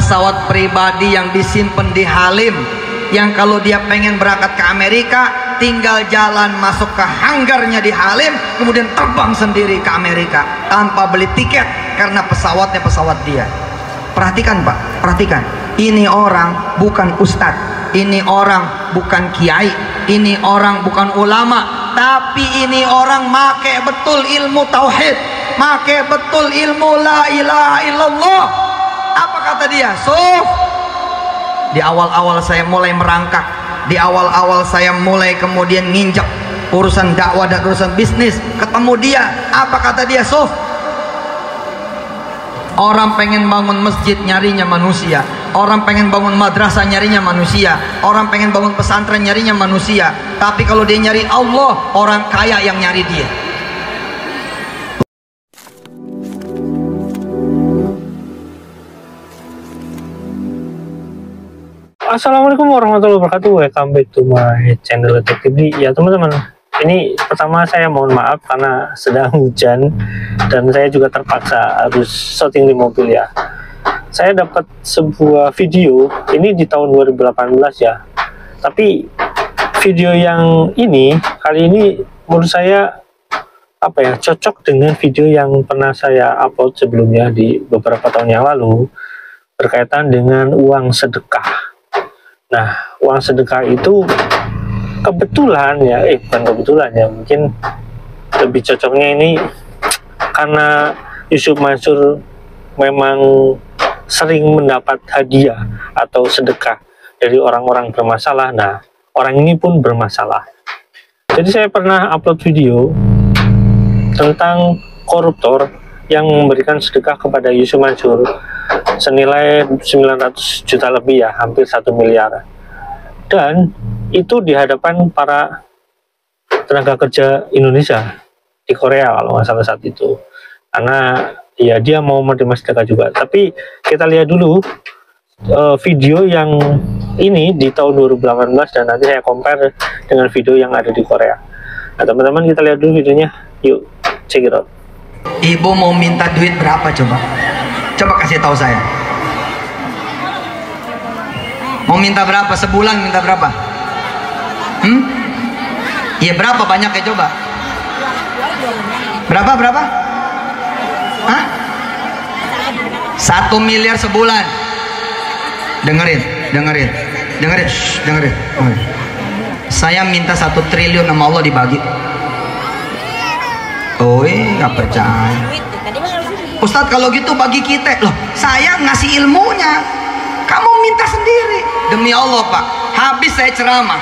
pesawat pribadi yang disimpan di Halim, yang kalau dia pengen berangkat ke Amerika tinggal jalan masuk ke hanggarnya di Halim, kemudian terbang sendiri ke Amerika tanpa beli tiket karena pesawatnya pesawat dia. Perhatikan Pak, perhatikan. Ini orang bukan ustadz, ini orang bukan kiai, ini orang bukan ulama, tapi ini orang make betul ilmu tauhid, make betul ilmu la ilaha illallah. Apa kata dia? Di awal-awal saya mulai merangkak, di awal-awal saya mulai kemudian nginjak urusan dakwah dan urusan bisnis, ketemu dia. Apa kata dia? Orang pengen bangun masjid nyarinya manusia, orang pengen bangun madrasah nyarinya manusia, orang pengen bangun pesantren nyarinya manusia, tapi kalau dia nyari Allah, orang kaya yang nyari dia. Assalamualaikum warahmatullahi wabarakatuh. Welcome back to my channel Detektif. Ya teman-teman, ini pertama saya mohon maaf karena sedang hujan dan saya juga terpaksa harus syuting di mobil ya. Saya dapat sebuah video ini di tahun 2018 ya, tapi video yang ini kali ini menurut saya cocok dengan video yang pernah saya upload sebelumnya di beberapa tahun yang lalu berkaitan dengan uang sedekah. Nah, uang sedekah itu kebetulan ya, bukan kebetulan ya, mungkin lebih cocoknya ini karena Yusuf Mansur memang sering mendapat hadiah atau sedekah dari orang-orang bermasalah. Nah, orang ini pun bermasalah. Jadi saya pernah upload video tentang koruptor yang memberikan sedekah kepada Yusuf Mansur senilai 900 juta lebih ya, hampir 1 miliar. Dan itu di hadapan para tenaga kerja Indonesia di Korea kalau nggak salah saat itu, karena ya dia mau menerima sedekah juga. Tapi kita lihat dulu video yang ini di tahun 2018 dan nanti saya compare dengan video yang ada di Korea. Nah teman-teman, kita lihat dulu videonya, yuk check it out. Ibu mau minta duit berapa coba? Coba kasih tahu saya. Mau minta berapa? Sebulan minta berapa? Iya berapa banyaknya coba? Berapa? Hah? 1 miliar sebulan. Dengerin. Saya minta 1 triliun sama Allah dibagi. Nggak percaya. Ustadz kalau gitu bagi kita. Loh, saya ngasih ilmunya, kamu minta sendiri. Demi Allah Pak, habis saya ceramah,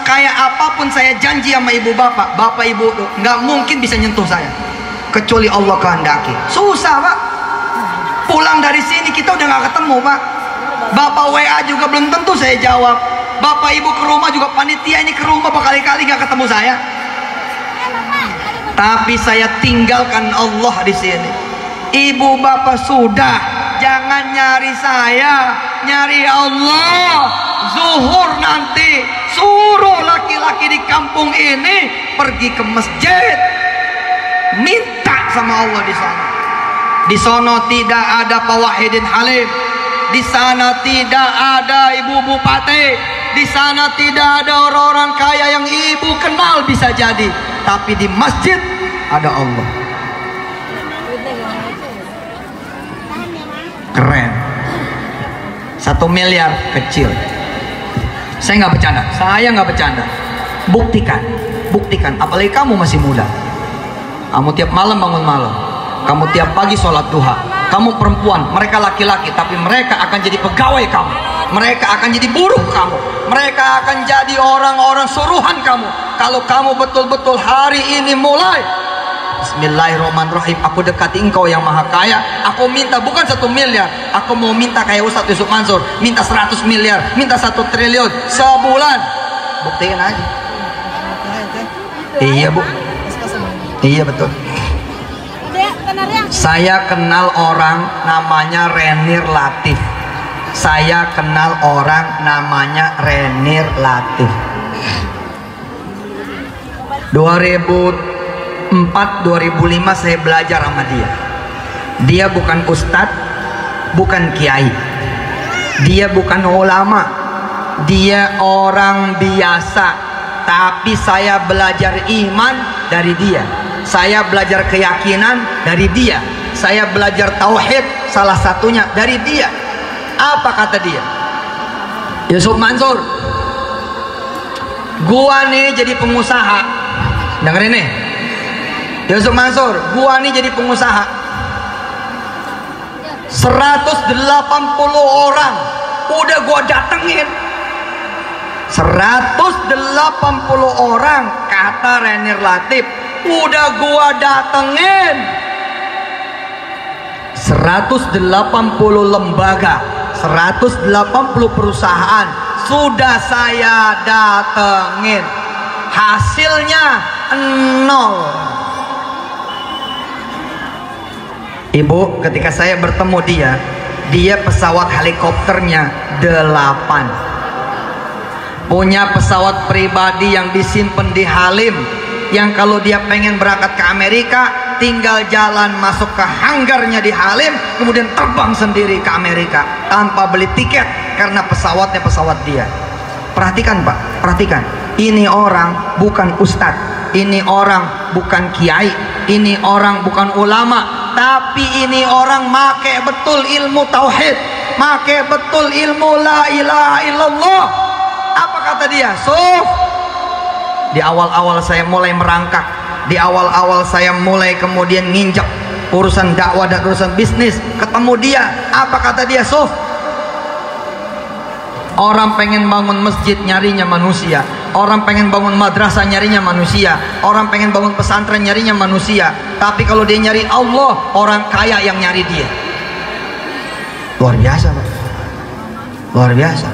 kayak apapun saya janji sama ibu bapak ibu nggak mungkin bisa nyentuh saya kecuali Allah kehendaki. Susah Pak, pulang dari sini kita udah nggak ketemu Pak. Bapak WA juga belum tentu saya jawab. Bapak ibu ke rumah juga, panitia ini ke rumah berkali-kali nggak ketemu saya. Tapi saya tinggalkan Allah di sini. Ibu bapak sudah, jangan nyari saya, nyari Allah. Zuhur nanti suruh laki-laki di kampung ini pergi ke masjid, minta sama Allah di sana. Di sana tidak ada Pak Wahidin Halim, di sana tidak ada ibu bupati, di sana tidak ada orang-orang kaya yang ibu kenal bisa jadi, tapi di masjid ada Allah. Keren. 1 miliar kecil. Saya nggak bercanda. Buktikan. Apalagi kamu masih muda. Kamu tiap malam bangun malam. Kamu tiap pagi sholat duha. Kamu perempuan, mereka laki-laki, tapi mereka akan jadi pegawai kamu. Mereka akan jadi buruh kamu. Mereka akan jadi orang-orang suruhan kamu. Kalau kamu betul-betul hari ini mulai Bismillahirrahmanirrahim, aku dekati engkau yang maha kaya. Aku minta bukan 1 miliar, aku mau minta kayak Ustadz Yusuf Mansur, minta 100 miliar, minta 1 triliun sebulan. Buktiin aja. Iya Bu, iya betul. Saya kenal orang namanya Renir Latif. 2004-2005 saya belajar sama dia. Dia bukan ustadz, bukan kiai, Dia bukan ulama, dia orang biasa. Tapi saya belajar iman dari dia, saya belajar keyakinan dari dia, saya belajar tauhid salah satunya dari dia. Apa kata dia? Yusuf Mansur, gua nih jadi pengusaha. Dengerin nih, Yusuf Mansur, gua nih jadi pengusaha. 180 orang udah gua datengin. 180 orang, kata Renir Latif, udah gua datengin. 180 lembaga, 180 perusahaan sudah saya datengin. Hasilnya 0. Ibu, ketika saya bertemu dia pesawat helikopternya 8, punya pesawat pribadi yang disimpan di Halim, yang kalau dia pengen berangkat ke Amerika tinggal jalan masuk ke hanggarnya di Halim, kemudian terbang sendiri ke Amerika tanpa beli tiket karena pesawatnya pesawat dia. Perhatikan Pak, perhatikan, ini orang bukan ustadz, ini orang bukan kiai, ini orang bukan ulama, tapi ini orang make betul ilmu tauhid, make betul ilmu la ilaha illallah. Apa kata dia? Di awal-awal saya mulai merangkak, di awal-awal saya mulai kemudian nginjak urusan dakwah dan urusan bisnis, ketemu dia. Apa kata dia? Orang pengen bangun masjid nyarinya manusia, orang pengen bangun madrasah nyarinya manusia, orang pengen bangun pesantren nyarinya manusia, tapi kalau dia nyari Allah, orang kaya yang nyari dia. Luar biasa Pak, luar biasa.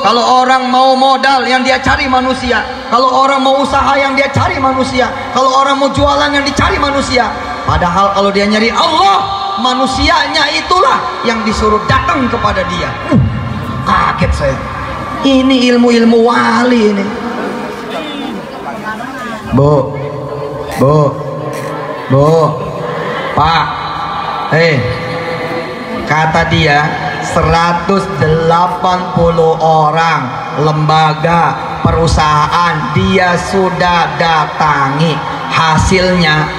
Kalau orang mau modal yang dia cari manusia, kalau orang mau usaha yang dia cari manusia, kalau orang mau jualan yang dicari manusia. Padahal kalau dia nyari Allah, manusianya itulah yang disuruh datang kepada dia. Kaget saya. Ini ilmu-ilmu wali ini. Bu, Pak, kata dia 180 orang lembaga perusahaan dia sudah datangi, hasilnya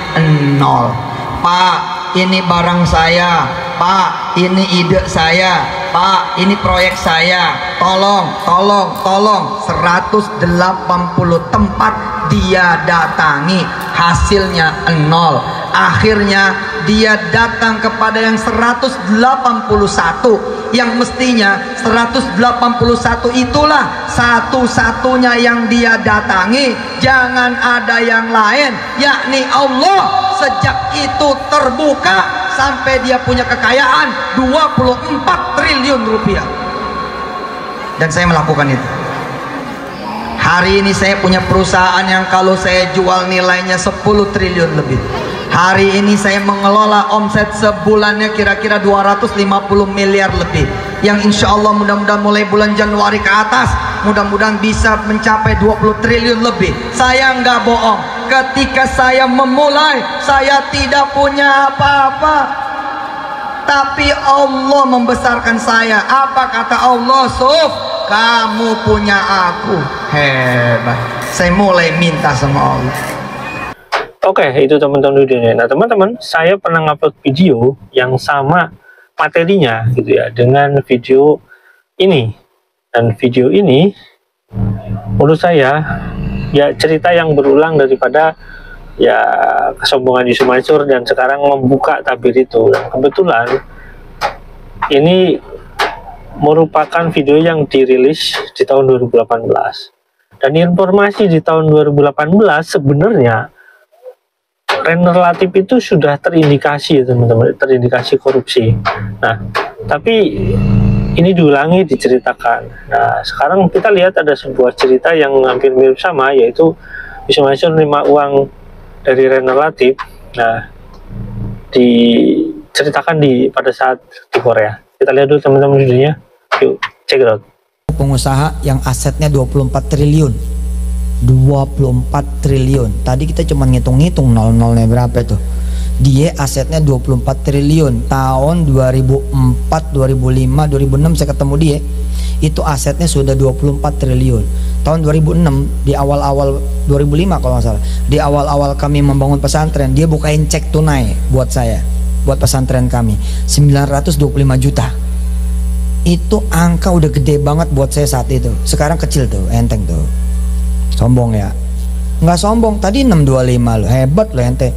0. Pak, ini barang saya, Pak, ini ide saya, Pak, ini proyek saya, tolong 180 tempat dia datangi, hasilnya 0. Akhirnya dia datang kepada yang 181, yang mestinya 181 itulah satu-satunya yang dia datangi, jangan ada yang lain, yakni Allah. Sejak itu terbuka sampai dia punya kekayaan 24 triliun rupiah. Dan saya melakukan itu. Hari ini saya punya perusahaan yang kalau saya jual nilainya 10 triliun lebih. Hari ini saya mengelola omset sebulannya kira-kira 250 miliar lebih, yang insya Allah mudah-mudahan mulai bulan Januari ke atas mudah-mudahan bisa mencapai 20 triliun lebih. Saya nggak bohong, ketika saya memulai saya tidak punya apa-apa, tapi Allah membesarkan saya. Apa kata Allah? Kamu punya aku. Hebat. Saya mulai minta sama Allah. Oke, itu teman-teman videonya. Nah teman-teman, saya pernah ngupload video yang sama materinya gitu ya dengan video ini, dan video ini menurut saya ya cerita yang berulang daripada ya kesombongan Yusuf Mansur, dan sekarang membuka tabir itu. Dan kebetulan ini merupakan video yang dirilis di tahun 2018, dan informasi di tahun 2018 sebenarnya Renir Latif itu sudah terindikasi ya teman-teman, terindikasi korupsi. Nah, tapi ini diulangi, diceritakan. Nah, sekarang kita lihat ada sebuah cerita yang hampir mirip sama, yaitu Yusuf Mansur menerima uang dari Renir Latif. Nah, diceritakan pada saat di Korea. Kita lihat dulu teman-teman videonya. Yuk, check it out. Pengusaha yang asetnya 24 triliun. 24 triliun. Tadi kita cuma ngitung-ngitung nol-nolnya berapa tuh. Dia asetnya 24 triliun. Tahun 2004, 2005, 2006 saya ketemu dia, itu asetnya sudah 24 triliun. Tahun 2006, di awal-awal 2005 kalau nggak salah, di awal-awal kami membangun pesantren, dia bukain cek tunai buat saya, buat pesantren kami 925 juta. Itu angka udah gede banget buat saya saat itu. Sekarang kecil tuh, enteng tuh. Sombong ya? Nggak sombong, tadi 625 loh. Hebat loh ente.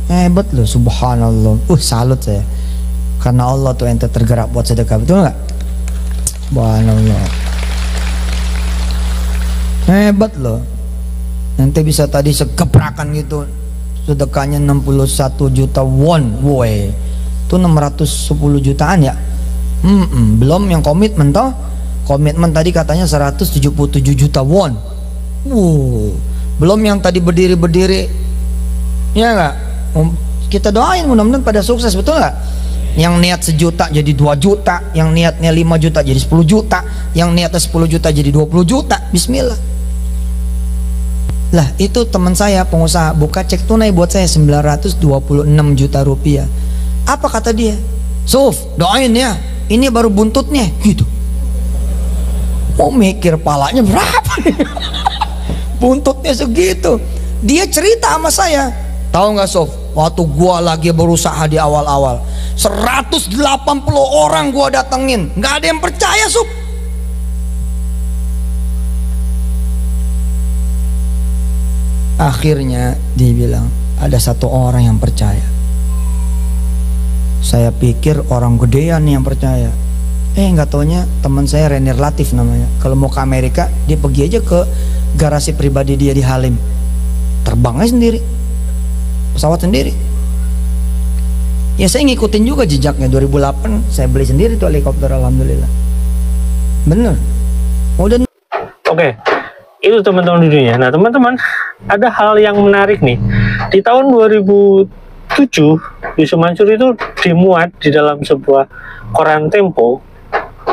Hebat loh, subhanallah. Salut saya. Karena Allah tuh ente tergerak buat sedekah, betul nggak? Subhanallah. Hebat loh. Ente bisa tadi segebrakan gitu. Sedekahnya 61 juta won. Woi. Itu 610 jutaan ya. Belum yang komitmen toh. Komitmen tadi katanya 177 juta won. Belum yang tadi berdiri-berdiri. Ya enggak? Kita doain mudah-mudahan pada sukses, betul nggak? Yang niat 1 juta jadi 2 juta, yang niatnya 5 juta jadi 10 juta, yang niatnya 10 juta jadi 20 juta. Bismillah. Lah itu teman saya pengusaha buka cek tunai buat saya 926 juta rupiah. Apa kata dia? Suf, doain ya. Ini baru buntutnya gitu. Mau mikir palanya berapa nih? Buntutnya segitu. Dia cerita sama saya. Tahu nggak Sof? Waktu gua lagi berusaha di awal-awal, 180 orang gua datengin, nggak ada yang percaya Sof. Akhirnya dia bilang ada 1 orang yang percaya. Saya pikir orang gedean nih yang percaya. Nggak taunya teman saya Renir Latif namanya. Kalau mau ke Amerika dia pergi aja ke garasi pribadi dia di Halim. Terbangnya sendiri, pesawat sendiri. Ya saya ngikutin juga jejaknya. 2008 saya beli sendiri tuh helikopter, alhamdulillah. Bener. Oke, itu teman-teman dunia. Nah teman-teman, ada hal yang menarik nih. Di tahun 2007 Yusuf Mansur itu dimuat di dalam sebuah koran Tempo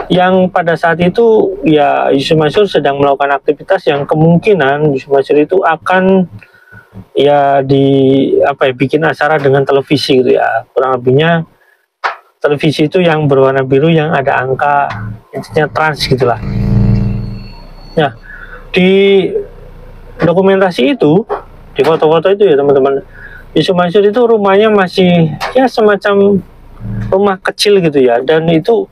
yang pada saat itu ya Yusuf Mansur sedang melakukan aktivitas yang kemungkinan Yusuf Mansur itu akan ya bikin acara dengan televisi gitu ya. Kurang lebihnya televisi itu yang berwarna biru yang ada angka intinya trans gitulah. Nah, di dokumentasi itu, di foto-foto itu ya teman-teman, Yusuf Mansur itu rumahnya masih ya semacam rumah kecil gitu ya, dan itu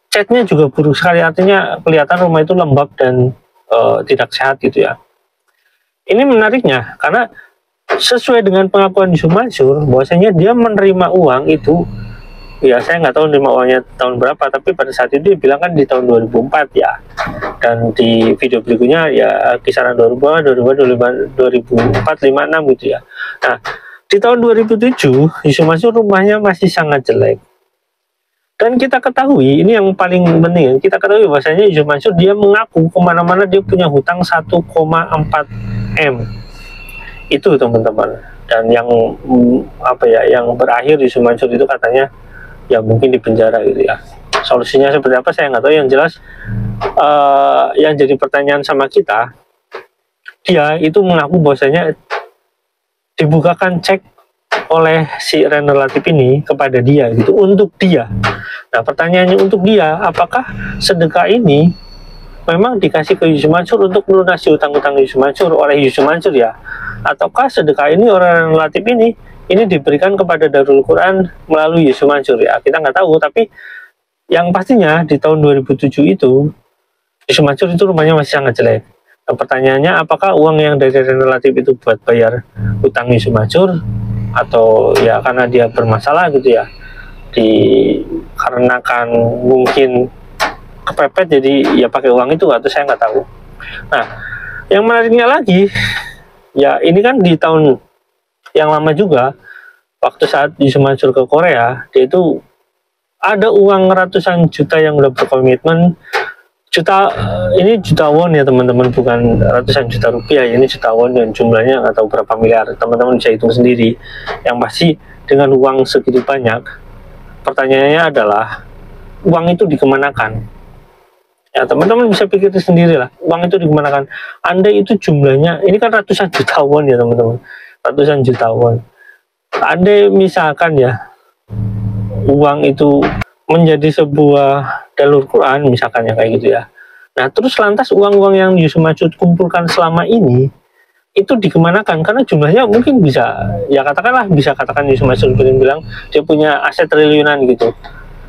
catnya juga buruk sekali, artinya kelihatan rumah itu lembab dan tidak sehat gitu ya. Ini menariknya karena sesuai dengan pengakuan Yusuf Mansur bahwasanya dia menerima uang itu ya, saya nggak tahu menerima uangnya tahun berapa, tapi pada saat itu dia bilang kan di tahun 2004 ya, dan di video berikutnya ya kisaran 2004, 2056 gitu ya. Nah di tahun 2007 Yusuf Mansur rumahnya masih sangat jelek, dan kita ketahui ini yang paling penting, kita ketahui bahwasanya Yusuf Mansur dia mengaku kemana-mana dia punya hutang 1,4 M itu teman-teman, dan yang yang berakhir Yusuf Mansur itu katanya ya mungkin di penjara gitu ya. Solusinya seperti apa saya nggak tahu, yang jelas yang jadi pertanyaan sama kita, dia itu mengaku bahwasanya dibukakan cek oleh si Renir Latif ini kepada dia gitu, untuk dia. Nah pertanyaannya, untuk dia, apakah sedekah ini memang dikasih ke Yusuf Mansur untuk melunasi utang-utang Yusuf Mansur oleh Yusuf Mansur ya, ataukah sedekah ini orang Latif ini diberikan kepada Darul Quran melalui Yusuf Mansur ya, kita nggak tahu. Tapi yang pastinya di tahun 2007 itu Yusuf Mansur itu rumahnya masih sangat jelek. Nah, pertanyaannya, apakah uang yang dari Renir Latif itu buat bayar utang Yusuf Mansur, atau ya karena dia bermasalah gitu ya, dikarenakan mungkin kepepet jadi ya pakai uang itu, atau saya nggak tahu. Nah yang menariknya lagi ya, ini kan di tahun yang lama juga, waktu saat Yusuf Mansur ke Korea, dia itu ada uang ratusan juta yang udah berkomitmen. Ini juta won ya teman-teman, bukan ratusan juta rupiah, ini juta won, dan jumlahnya nggak tahu berapa miliar, teman-teman bisa hitung sendiri. Yang pasti dengan uang segitu banyak, pertanyaannya adalah uang itu dikemanakan ya, teman-teman bisa pikir sendiri lah, uang itu dikemanakan. Andai itu jumlahnya, ini kan ratusan juta won ya teman-teman, ratusan juta won, Ada misalkan ya, uang itu menjadi sebuah dalur Quran misalkan ya kayak gitu ya. Nah terus lantas uang-uang yang Yusuf Mansur kumpulkan selama ini itu dikemanakan? Karena jumlahnya mungkin bisa, ya katakanlah bisa katakan Yusuf Mansur bilang dia punya aset triliunan gitu.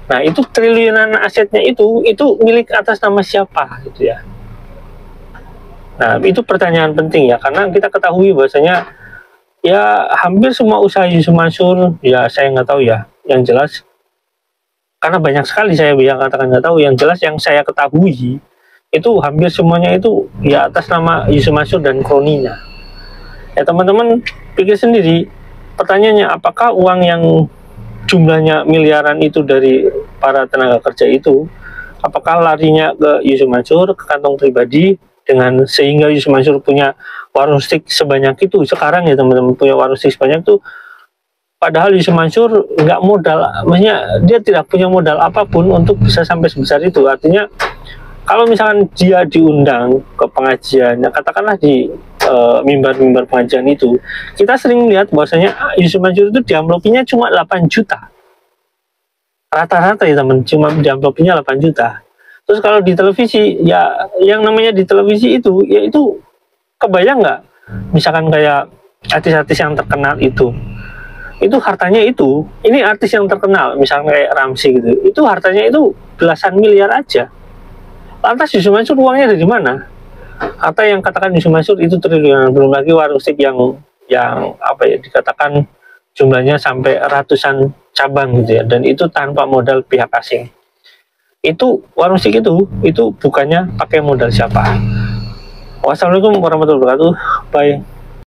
Nah itu triliunan asetnya itu milik atas nama siapa gitu ya. Nah itu pertanyaan penting ya, karena kita ketahui bahwasanya ya hampir semua usaha Yusuf Mansur, ya saya nggak tahu ya, yang jelas karena banyak sekali saya yang katakan nggak tahu, yang jelas yang saya ketahui itu hampir semuanya itu ya atas nama Yusuf Mansur dan kroninya. Ya teman-teman pikir sendiri, pertanyaannya apakah uang yang jumlahnya miliaran itu dari para tenaga kerja itu, apakah larinya ke Yusuf Mansur, ke kantong pribadi, dengan sehingga Yusuf Mansur punya warung steak sebanyak itu sekarang ya teman-teman, punya warung steak sebanyak itu, padahal Yusuf Mansur nggak modal, maksudnya dia tidak punya modal apapun untuk bisa sampai sebesar itu. Artinya kalau misalkan dia diundang ke pengajian, ya katakanlah di mimbar-mimbar pengajian itu, kita sering lihat bahwasanya Yusuf Mansur itu diamplopinya cuma 8 juta rata-rata ya teman, cuma diamplopinya 8 juta. Terus kalau di televisi, ya yang namanya di televisi itu, ya itu kebayang nggak? Misalkan kayak artis-artis yang terkenal itu hartanya itu, ini artis yang terkenal, misalkan kayak Ramsey gitu, itu hartanya itu belasan miliar aja. Lantas Yusuf Mansur uangnya dari mana? Atau yang katakan Yusuf Mansur itu triliunan, belum lagi warung steak yang apa ya dikatakan jumlahnya sampai ratusan cabang gitu ya, dan itu tanpa modal pihak asing. Itu warung steak itu bukannya pakai modal siapa. Wassalamualaikum warahmatullahi wabarakatuh. Bye.